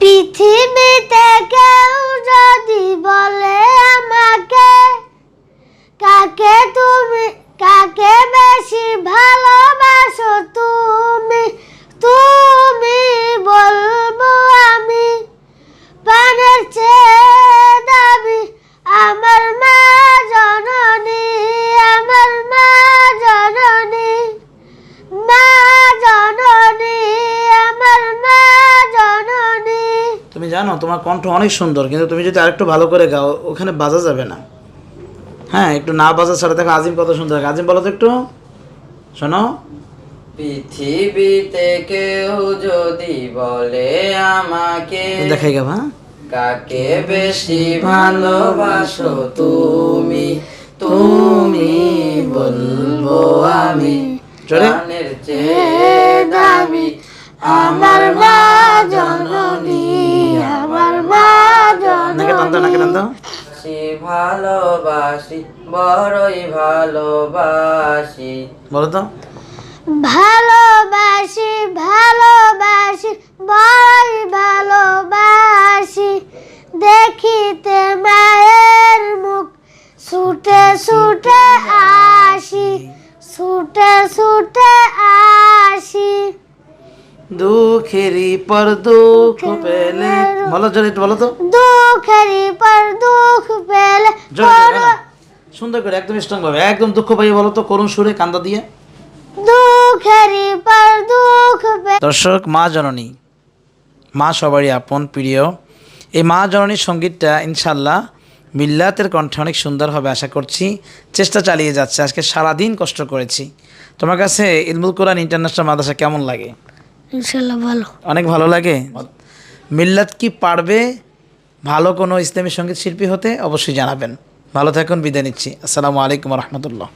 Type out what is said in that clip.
পৃথিবীতে কেউ যদি বলে আমাকে, কাকে বেশি ভালোবাসো তুমি, তুমি বলবো আমি প্রাণের চেয়ে দামি আমার মা জননী, আমার মা জননী, মা জননী, আমার মা জননী। তুমি জানো তোমার কণ্ঠ অনেক সুন্দর, কিন্তু তুমি যদি আরেকটু ভালো করে গাও ওখানে বাজা যাবে না। হ্যাঁ, একটু না বাজা ছাড়া। দেখো আজিম কত সুন্দর। আজিম বলো তো একটু, শোনো। পৃথিবীতে কেউ যদি বলে আমাকে, দেখাই গা, হ্যাঁ, কাকে বেশি ভালোবাসো তুমি, তুমি বলবো আমি প্রাণের চেয়ে দামি আমার মা জননী, আমার মা নাকে টান দাও, নাকে টান দাও। ভালোবাসি, বড়ই ভালোবাসি। বলো তো। ভালোবাসি, ভালোবাসি, বড়ই ভালোবাসি, দেখিতে মায়ের মুখ ছুটে ছুটে আসি, ছুটে ছুটে আসি। দুঃখেরই পর দুঃখ পেলে, বলো জোরে একটু বলো তো। দুঃখেরই পর দুঃখ পেলে, সুন্দর করে একদম স্ট্রং ভাবে, একদম দুঃখ পাইয়ে বলো তো, করুণ সুরে, কান্দা দিয়ে। দুঃখেরই পর দুঃখ পেলে। দর্শক, মা জননী, মা সবারই আপন প্রিয়। এই মা জননীর সঙ্গীতটা ইনশাল্লাহ মিল্লাতের কণ্ঠে অনেক সুন্দর হবে আশা করছি। চেষ্টা চালিয়ে যাচ্ছে, আজকে সারাদিন কষ্ট করেছি। তোমার কাছে ইলমুল কোরআন ইন্টারন্যাশনাল মাদ্রাসা কেমন লাগে? ইনশাআল্লাহ ভালো। অনেক ভালো লাগে। মিল্লাত কি পারবে ভালো কোনো ইসলামী সঙ্গীত শিল্পী হতে? অবশ্যই জানাবেন। ভালো থাকুন, বিদায় নিচ্ছি। আসসালামু আলাইকুম রহমতুল্লাহ।